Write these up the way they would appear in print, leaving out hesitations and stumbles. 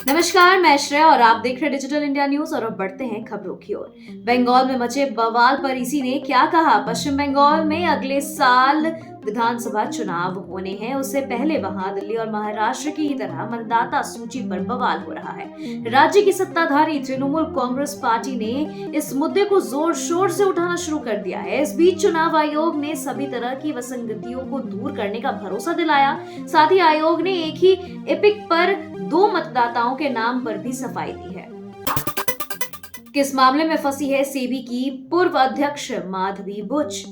नमस्कार, मैं श्रेया और आप देख रहे हैं डिजिटल इंडिया न्यूज। और अब बढ़ते हैं खबरों की ओर। बंगाल में मचे बवाल पर इसी ने क्या कहा। पश्चिम बंगाल में अगले साल विधानसभा चुनाव होने हैं, उससे पहले वहां दिल्ली और महाराष्ट्र की ही तरह मतदाता सूची पर बवाल हो रहा है। राज्य की सत्ताधारी तृणमूल कांग्रेस पार्टी ने इस मुद्दे को जोर शोर से उठाना शुरू कर दिया है। इस बीच चुनाव आयोग ने सभी तरह की विसंगतियों को दूर करने का भरोसा दिलाया। साथ ही आयोग ने एक ही एपिक पर 2 मतदाताओं के नाम पर भी सफाई दी है। किस मामले में फंसी है सेबी की पूर्व अध्यक्ष माधवी बुच।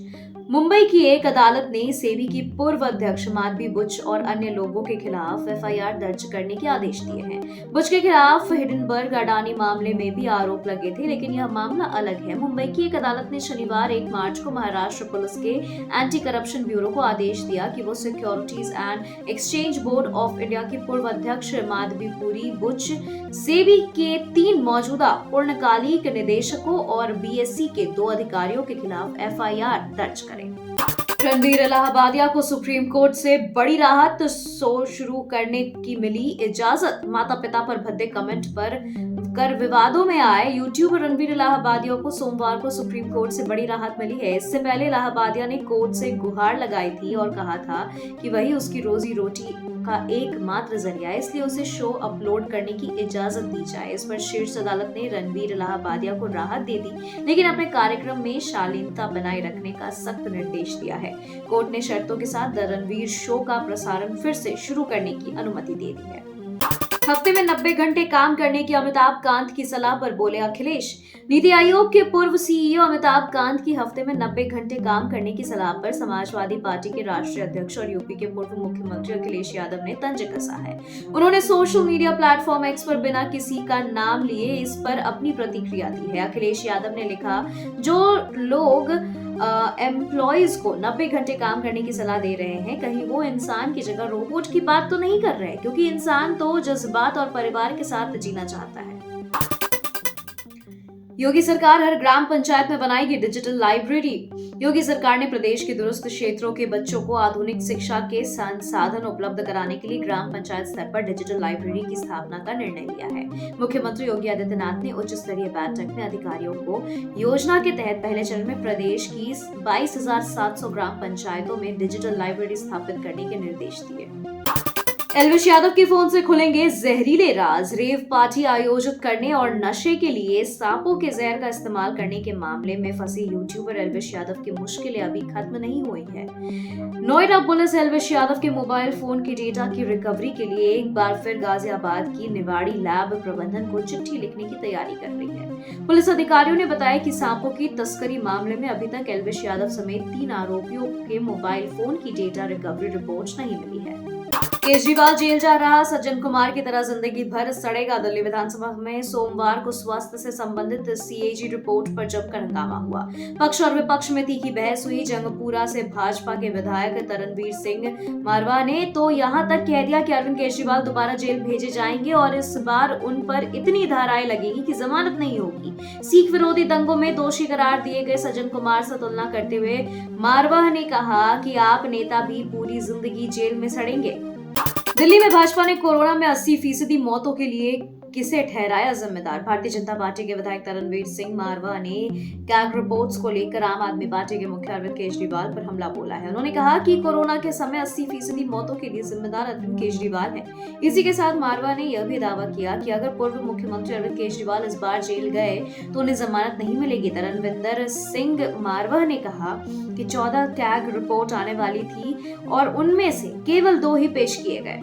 मुंबई की एक अदालत ने सेबी की पूर्व अध्यक्ष माधवी बुच और अन्य लोगों के खिलाफ एफआईआर दर्ज करने के आदेश दिए हैं। बुच के खिलाफ हिडनबर्ग अडानी मामले में भी आरोप लगे थे, लेकिन यह मामला अलग है। मुंबई की एक अदालत ने शनिवार 1 मार्च को महाराष्ट्र पुलिस के एंटी करप्शन ब्यूरो को आदेश दिया कि वो securities and exchange board of India की पूर्व अध्यक्ष माधवीपुरी बुच, सेबी के 3 मौजूदा पूर्णकालिक निदेशकों और बीएसई के 2 अधिकारियों के खिलाफ एफआईआर दर्ज करें। रणबीर इलाहाबादिया को सुप्रीम कोर्ट से बड़ी राहत, शो शुरू करने की मिली इजाजत। माता पिता पर भद्दे कमेंट पर कर विवादों में आए यूट्यूबर रणबीर इलाहाबादिया को सोमवार को सुप्रीम कोर्ट से बड़ी राहत मिली है। इससे पहले इलाहाबादिया ने कोर्ट से गुहार लगाई थी और कहा था कि वही उसकी रोजी रोटी का एकमात्र जरिया है, इसलिए उसे शो अपलोड करने की इजाजत दी जाए। इस पर शीर्ष अदालत ने रणबीर इलाहाबादिया को राहत दे दी, लेकिन अपने कार्यक्रम में शालीनता बनाए रखने का सख्त निर्देश दिया है। कोर्ट ने शर्तों के साथ द रणबीर शो का प्रसारण फिर से शुरू करने की अनुमति दे दी है। हफ्ते में 90 घंटे काम करने की अमिताभ कांत की सलाह पर बोले अखिलेश। नीति आयोग के पूर्व सीईओ अमिताभ कांत की हफ्ते में 90 घंटे काम करने की सलाह पर समाजवादी पार्टी के राष्ट्रीय अध्यक्ष और यूपी के पूर्व मुख्यमंत्री अखिलेश यादव ने तंज कसा है। उन्होंने सोशल मीडिया प्लेटफॉर्म एक्स पर बिना किसी का नाम लिए इस पर अपनी प्रतिक्रिया दी है। अखिलेश यादव ने लिखा, जो लोग एम्प्लॉयज को 90 घंटे काम करने की सलाह दे रहे हैं, कहीं वो इंसान की जगह रोबोट की बात तो नहीं कर रहे, क्योंकि इंसान तो जज्बात और परिवार के साथ जीना चाहता है। योगी सरकार हर ग्राम पंचायत में बनाएगी डिजिटल लाइब्रेरी। योगी सरकार ने प्रदेश के दूरस्थ क्षेत्रों के बच्चों को आधुनिक शिक्षा के संसाधन उपलब्ध कराने के लिए ग्राम पंचायत स्तर पर डिजिटल लाइब्रेरी की स्थापना का निर्णय लिया है। मुख्यमंत्री योगी आदित्यनाथ ने उच्च स्तरीय बैठक में अधिकारियों को योजना के तहत पहले चरण में प्रदेश की 22,700 ग्राम पंचायतों में डिजिटल लाइब्रेरी स्थापित करने के निर्देश दिए। एल्विश यादव के फोन से खुलेंगे जहरीले राज। रेव पार्टी आयोजित करने और नशे के लिए सांपों के जहर का इस्तेमाल करने के मामले में फंसे यूट्यूबर एल्विश यादव की मुश्किलें अभी खत्म नहीं हुई है। नोएडा पुलिस एल्विश यादव के मोबाइल फोन के डेटा की रिकवरी के लिए एक बार फिर गाजियाबाद की निवाड़ी लैब प्रबंधन को चिट्ठी लिखने की तैयारी कर रही है। पुलिस अधिकारियों ने बताया कि सांपों की तस्करी मामले में अभी तक एल्विश यादव समेत 3 आरोपियों के मोबाइल फोन की डेटा रिकवरी रिपोर्ट नहीं मिली है। केजरीवाल जेल जा रहा, सज्जन कुमार की तरह जिंदगी भर सड़ेगा। दिल्ली विधानसभा में सोमवार को स्वास्थ्य से संबंधित सीएजी रिपोर्ट पर जमकर हंगामा हुआ। पक्ष और विपक्ष में तीखी बहस हुई। जंगपुरा से भाजपा के विधायक तरणवीर सिंह मारवा ने तो यहां तक कह दिया कि अरविंद केजरीवाल दोबारा जेल भेजे जाएंगे और इस बार उन पर इतनी धाराएं लगेगी कि जमानत नहीं होगी। सिख विरोधी दंगों में दोषी करार दिए गए सज्जन कुमार से तुलना करते हुए मारवा ने कहा कि आप नेता भी पूरी जिंदगी जेल में सड़ेंगे। दिल्ली में भाजपा ने कोरोना में 80% मौतों के लिए किसे ठहराया जिम्मेदार। भारतीय जनता पार्टी के विधायक तरणवीर सिंह मारवा ने कैग रिपोर्ट्स को लेकर आम आदमी पार्टी के मुखिया अरविंद केजरीवाल पर हमला बोला है। उन्होंने कहा कि कोरोना के समय 80% मौतों के लिए जिम्मेदार अरविंद केजरीवाल है। इसी के साथ मारवा ने यह भी दावा किया कि अगर पूर्व मुख्यमंत्री अरविंद केजरीवाल इस बार जेल गए तो उन्हें जमानत नहीं मिलेगी। तरणविंदर सिंह मारवा ने कहा कि 14 कैग रिपोर्ट आने वाली थी और उनमें से केवल 2 ही पेश किए गए।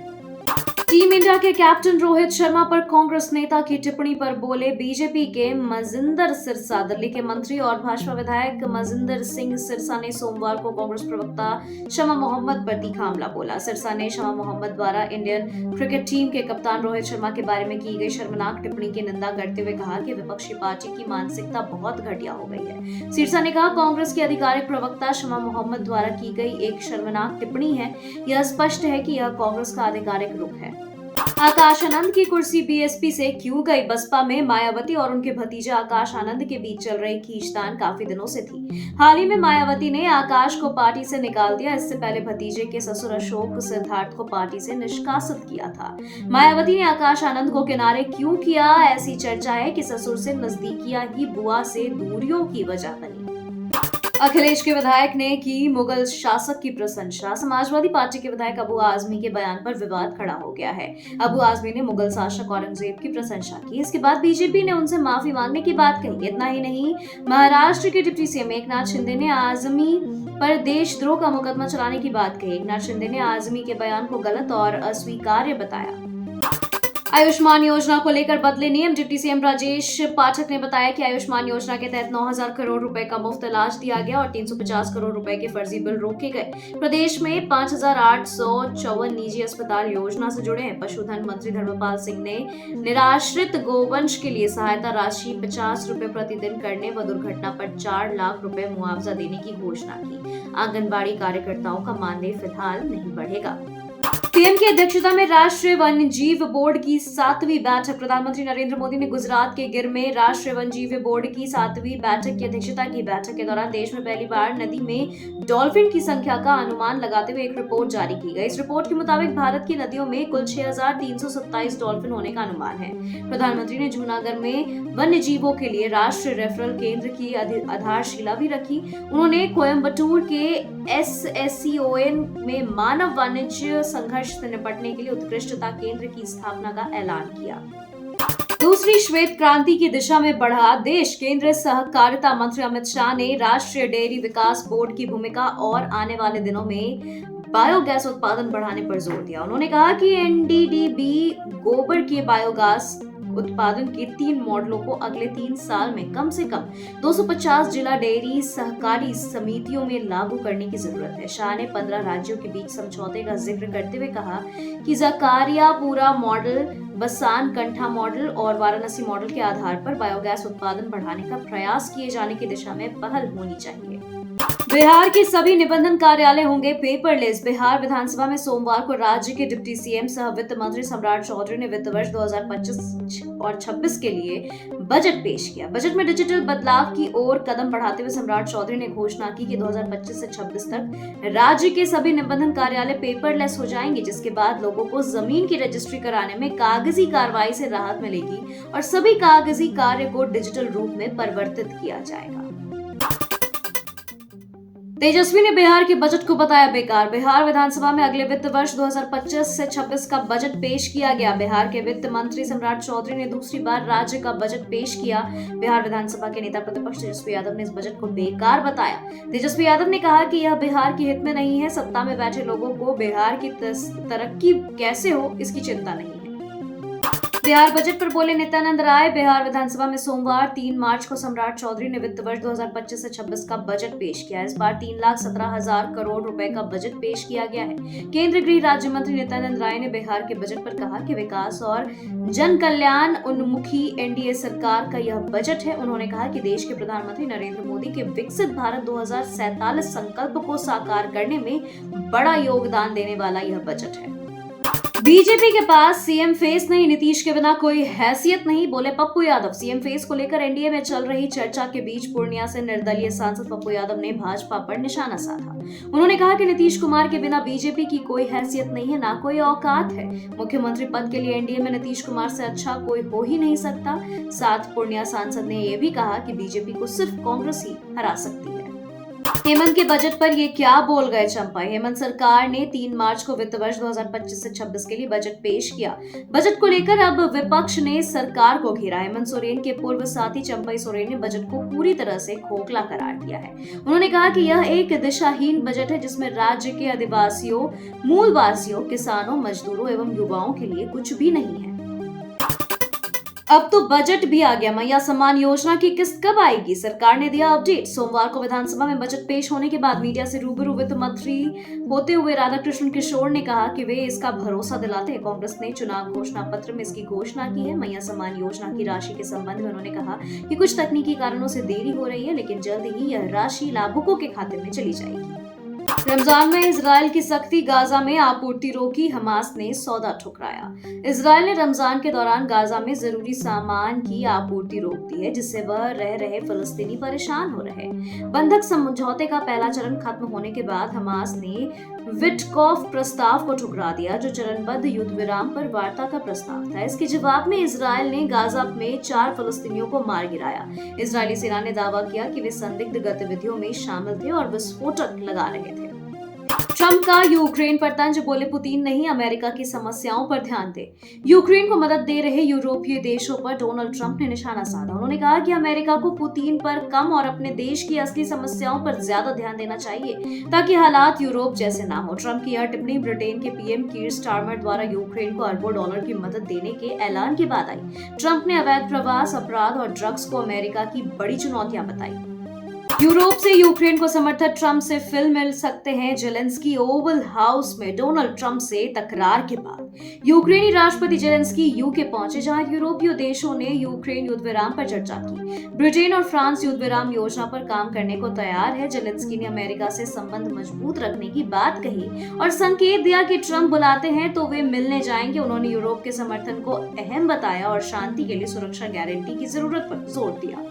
टीम इंडिया के कैप्टन रोहित शर्मा पर कांग्रेस नेता की टिप्पणी पर बोले बीजेपी के मजिंदर सिरसा। दिल्ली के मंत्री और भाजपा विधायक मजिंदर सिंह सिरसा ने सोमवार को कांग्रेस प्रवक्ता शमा मोहम्मद पर तीखा हमला बोला। सिरसा ने शमा मोहम्मद द्वारा इंडियन क्रिकेट टीम के कप्तान रोहित शर्मा के बारे में की गई शर्मनाक टिप्पणी की निंदा करते हुए कहा कि विपक्षी पार्टी की मानसिकता बहुत घटिया हो गई है। सिरसा ने कहा, कांग्रेस के आधिकारिक प्रवक्ता शमा मोहम्मद द्वारा की गई एक शर्मनाक टिप्पणी है। यह स्पष्ट है कि यह कांग्रेस का आधिकारिक रुख है। आकाश आनंद की कुर्सी बीएसपी से क्यों गई? बसपा में मायावती और उनके भतीजे आकाश आनंद के बीच चल रही खींचतान काफी दिनों से थी। हाल ही में मायावती ने आकाश को पार्टी से निकाल दिया। इससे पहले भतीजे के ससुर अशोक सिद्धार्थ को पार्टी से निष्कासित किया था। मायावती ने आकाश आनंद को किनारे क्यों किया? ऐसी चर्चा है कि ससुर से नजदीकियां ही बुआ से दूरियों की वजह बनी। अखिलेश के विधायक ने की मुगल शासक की प्रशंसा। समाजवादी पार्टी के विधायक अबू आजमी के बयान पर विवाद खड़ा हो गया है। अबू आजमी ने मुगल शासक औरंगजेब की प्रशंसा की। इसके बाद बीजेपी ने उनसे माफी मांगने की बात कही। इतना ही नहीं, महाराष्ट्र के डिप्टी सीएम एकनाथ शिंदे ने आजमी पर देशद्रोह का मुकदमा चलाने की बात कही। एकनाथ शिंदे ने आजमी के बयान को गलत और अस्वीकार्य बताया। आयुष्मान योजना को लेकर बदले नियम। डिप्टी सीएम राजेश पाठक ने बताया कि आयुष्मान योजना के तहत 9,000 करोड़ रुपए का मुफ्त इलाज दिया गया और 350 करोड़ रुपए के फर्जी बिल रोके गए। प्रदेश में 5,854 निजी अस्पताल योजना से जुड़े हैं। पशुधन मंत्री धर्मपाल सिंह ने निराश्रित गोवंश के लिए सहायता राशि 50 रुपए प्रतिदिन करने व दुर्घटना पर 4 लाख रुपए मुआवजा देने की घोषणा की। आंगनबाड़ी कार्यकर्ताओं का मानदेय फिलहाल नहीं बढ़ेगा। पीएम की अध्यक्षता में राष्ट्रीय वन्यजीव बोर्ड की 7वीं बैठक। प्रधानमंत्री नरेंद्र मोदी ने गुजरात के गिर में राष्ट्रीय वन्यजीव बोर्ड की 7वीं बैठक की अध्यक्षता की। बैठक के दौरान देश में पहली बार नदी में डॉल्फिन की संख्या का अनुमान लगाते हुए एक रिपोर्ट जारी की गई। इस रिपोर्ट के मुताबिक भारत की नदियों में कुल 6,327 डॉल्फिन होने का अनुमान है। प्रधानमंत्री ने जूनागढ़ में वन्य जीवों के लिए राष्ट्रीय रेफरल केंद्र की आधारशिला भी रखी। उन्होंने कोयम्बटूर के SSCON में मानव वाणिज्य संघर्ष से निपटने के लिए उत्कृष्टता केंद्र की स्थापना का ऐलान किया। दूसरी श्वेत क्रांति की दिशा में बढ़ा देश। केंद्रीय सहकारिता मंत्री अमित शाह ने राष्ट्रीय डेयरी विकास बोर्ड की भूमिका और आने वाले दिनों में बायोगैस उत्पादन बढ़ाने पर जोर दिया। उन्होंने कहा कि NDDB गोबर के बायोगैस उत्पादन के 3 मॉडलों को अगले 3 साल में कम से कम 250 जिला डेयरी सहकारी समितियों में लागू करने की जरूरत है। शाह ने 15 राज्यों के बीच समझौते का जिक्र करते हुए कहा कि जकारियापुरा मॉडल, बसान कंठा मॉडल और वाराणसी मॉडल के आधार पर बायोगैस उत्पादन बढ़ाने का प्रयास किए जाने की दिशा में पहल होनी चाहिए। बिहार के सभी निबंधन कार्यालय होंगे पेपरलेस। बिहार विधानसभा में सोमवार को राज्य के डिप्टी सीएम सह वित्त मंत्री सम्राट चौधरी ने वित्त वर्ष 2025 और 26 के लिए बजट पेश किया। बजट में डिजिटल बदलाव की ओर कदम बढ़ाते हुए सम्राट चौधरी ने घोषणा की कि 2025 से 26 तक राज्य के सभी निबंधन कार्यालय पेपरलेस हो जाएंगे, जिसके बाद लोगों को जमीन की रजिस्ट्री कराने में कागजी कार्रवाई से राहत मिलेगी और सभी कागजी कार्य को डिजिटल रूप में परिवर्तित किया जाएगा। तेजस्वी ने बिहार के बजट को बताया बेकार। बिहार विधानसभा में अगले वित्त वर्ष 2025 से 26 का बजट पेश किया गया। बिहार के वित्त मंत्री सम्राट चौधरी ने दूसरी बार राज्य का बजट पेश किया। बिहार विधानसभा के नेता प्रतिपक्ष तेजस्वी यादव ने इस बजट को बेकार बताया। तेजस्वी यादव ने कहा कि यह बिहार के हित में नहीं है। सत्ता में बैठे लोगों को बिहार की तरक्की कैसे हो, इसकी चिंता नहीं है। बिहार बजट पर बोले नित्यानंद राय। बिहार विधानसभा में सोमवार 3 मार्च को सम्राट चौधरी ने वित्त वर्ष 2025 से 26 का बजट पेश किया। इस बार 3,17,000 करोड़ रुपए का बजट पेश किया गया है। केंद्रीय गृह राज्य मंत्री नित्यानंद राय ने बिहार के बजट पर कहा कि विकास और जन कल्याण उन्मुखी एनडीए सरकार का यह बजट है। उन्होंने कहा कि देश के प्रधानमंत्री नरेंद्र मोदी के विकसित भारत 2047 संकल्प को साकार करने में बड़ा योगदान देने वाला यह बजट है। बीजेपी के पास सीएम फेस नहीं, नीतीश के बिना कोई हैसियत नहीं, बोले पप्पू यादव। सीएम फेस को लेकर एनडीए में चल रही चर्चा के बीच पूर्णिया से निर्दलीय सांसद पप्पू यादव ने भाजपा पर निशाना साधा। उन्होंने कहा कि नीतीश कुमार के बिना बीजेपी की कोई हैसियत नहीं है, ना कोई औकात है। मुख्यमंत्री पद के लिए एनडीए में नीतीश कुमार से अच्छा कोई हो ही नहीं सकता। साथ पूर्णिया सांसद ने यह भी कहा कि बीजेपी को सिर्फ कांग्रेस ही हरा सकती है। हेमंत के बजट पर ये क्या बोल गए चंपा। हेमंत सरकार ने 3 मार्च को वित्त वर्ष 2025 से 26 के लिए बजट पेश किया। बजट को लेकर अब विपक्ष ने सरकार को घेरा। हेमंत सोरेन के पूर्व साथी चंपई सोरेन ने बजट को पूरी तरह से खोखला करार दिया है। उन्होंने कहा कि यह एक दिशाहीन बजट है जिसमें राज्य के आदिवासियों, मूलवासियों, किसानों, मजदूरों एवं युवाओं के लिए कुछ भी नहीं है। अब तो बजट भी आ गया। मैया सम्मान योजना की किस्त कब आएगी? सरकार ने दिया अपडेट। सोमवार को विधानसभा में बजट पेश होने के बाद मीडिया से रूबरू वित्त मंत्री होते हुए राधाकृष्ण किशोर ने कहा कि वे इसका भरोसा दिलाते हैं। कांग्रेस ने चुनाव घोषणा पत्र में इसकी घोषणा की है। मैया सम्मान योजना की राशि के संबंध में उन्होंने कहा कि कुछ तकनीकी कारणों से देरी हो रही है, लेकिन जल्द ही यह राशि लाभुकों के खाते में चली जाएगी। रमजान में इजराइल की सख्ती, गाजा में आपूर्ति रोकी, हमास ने सौदा ठुकराया। इजराइल ने रमजान के दौरान गाजा में जरूरी सामान की आपूर्ति रोक दी है, जिससे वह रह रहे फिलिस्तीनी परेशान हो रहे। बंधक समझौते का पहला चरण खत्म होने के बाद हमास ने विटकॉफ प्रस्ताव को ठुकरा दिया, जो चरणबद्ध युद्ध विराम पर वार्ता का प्रस्ताव था। इसके जवाब में इजराइल ने गाजा में 4 फिलिस्तीनियों को मार गिराया। इजरायली सेना ने दावा किया कि वे संदिग्ध गतिविधियों में शामिल थे और विस्फोटक लगा रहे थे। ट्रंप का यूक्रेन पर तंज, बोले पुतिन नहीं अमेरिका की समस्याओं पर ध्यान दे। यूक्रेन को मदद दे रहे यूरोपीय देशों पर डोनाल्ड ट्रंप ने निशाना साधा। उन्होंने कहा कि अमेरिका को पुतिन पर कम और अपने देश की असली समस्याओं पर ज्यादा ध्यान देना चाहिए, ताकि हालात यूरोप जैसे ना हो। ट्रंप की यह टिप्पणी ब्रिटेन के पीएम कीर स्टारमर द्वारा यूक्रेन को अरबों डॉलर की मदद देने के ऐलान के बाद आई। ट्रंप ने अवैध प्रवास, अपराध और ड्रग्स को अमेरिका की बड़ी चुनौतियां बताई। यूरोप से यूक्रेन को समर्थक ट्रंप से फिल मिल सकते हैं। जेलेंस्की ओवल हाउस में डोनाल्ड ट्रंप से तकरार के बाद यूक्रेनी राष्ट्रपति जेलेंस्की यूके पहुंचे, जहां यूरोपीय देशों ने यूक्रेन युद्ध विराम पर चर्चा की। ब्रिटेन और फ्रांस युद्ध विराम योजना पर काम करने को तैयार है। जेलेंस्की ने अमेरिका से संबंध मजबूत रखने की बात कही और संकेत दिया कि ट्रंप बुलाते हैं तो वे मिलने जाएंगे। उन्होंने यूरोप के समर्थन को अहम बताया और शांति के लिए सुरक्षा गारंटी की जरूरत पर जोर दिया।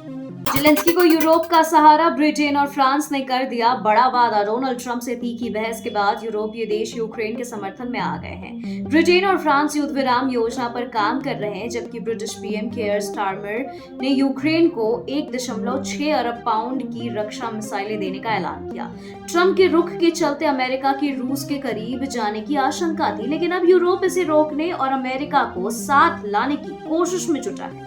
जेलेंस्की को यूरोप का सहारा, ब्रिटेन और फ्रांस ने कर दिया बड़ा वादा। डोनाल्ड ट्रंप से तीखी बहस के बाद यूरोपीय देश यूक्रेन के समर्थन में आ गए हैं। ब्रिटेन और फ्रांस युद्ध विराम योजना पर काम कर रहे हैं, जबकि ब्रिटिश पीएम कीर स्टारमर ने यूक्रेन को 1.6 अरब पाउंड की रक्षा मिसाइलें देने का ऐलान किया। ट्रंप के रुख के चलते अमेरिका की रूस के करीब जाने की आशंका थी, लेकिन अब यूरोप इसे रोकने और अमेरिका को साथ लाने की कोशिश में जुटा है।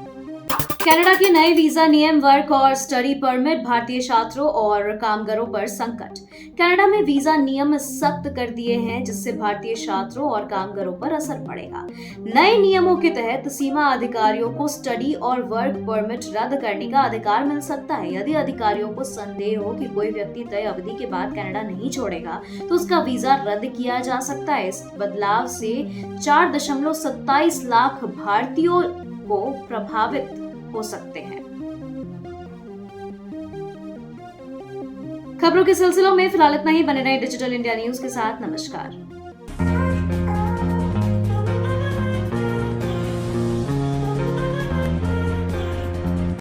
कनाडा के नए वीजा नियम, वर्क और स्टडी परमिट, भारतीय छात्रों और कामगारों पर संकट। कनाडा में वीजा नियम सख्त कर दिए हैं, जिससे भारतीय छात्रों और कामगारों पर असर पड़ेगा। नए नियमों के तहत सीमा अधिकारियों को स्टडी और वर्क परमिट रद्द करने का अधिकार मिल सकता है। यदि अधिकारियों को संदेह हो कि कोई व्यक्ति तय अवधि के बाद कनाडा नहीं छोड़ेगा, तो उसका वीजा रद्द किया जा सकता है। इस बदलाव से 4.27 लाख भारतीयों को प्रभावित हो सकते हैं। खबरों के सिलसिलों में फिलहाल इतना ही। बने रहे डिजिटल इंडिया न्यूज के साथ। नमस्कार।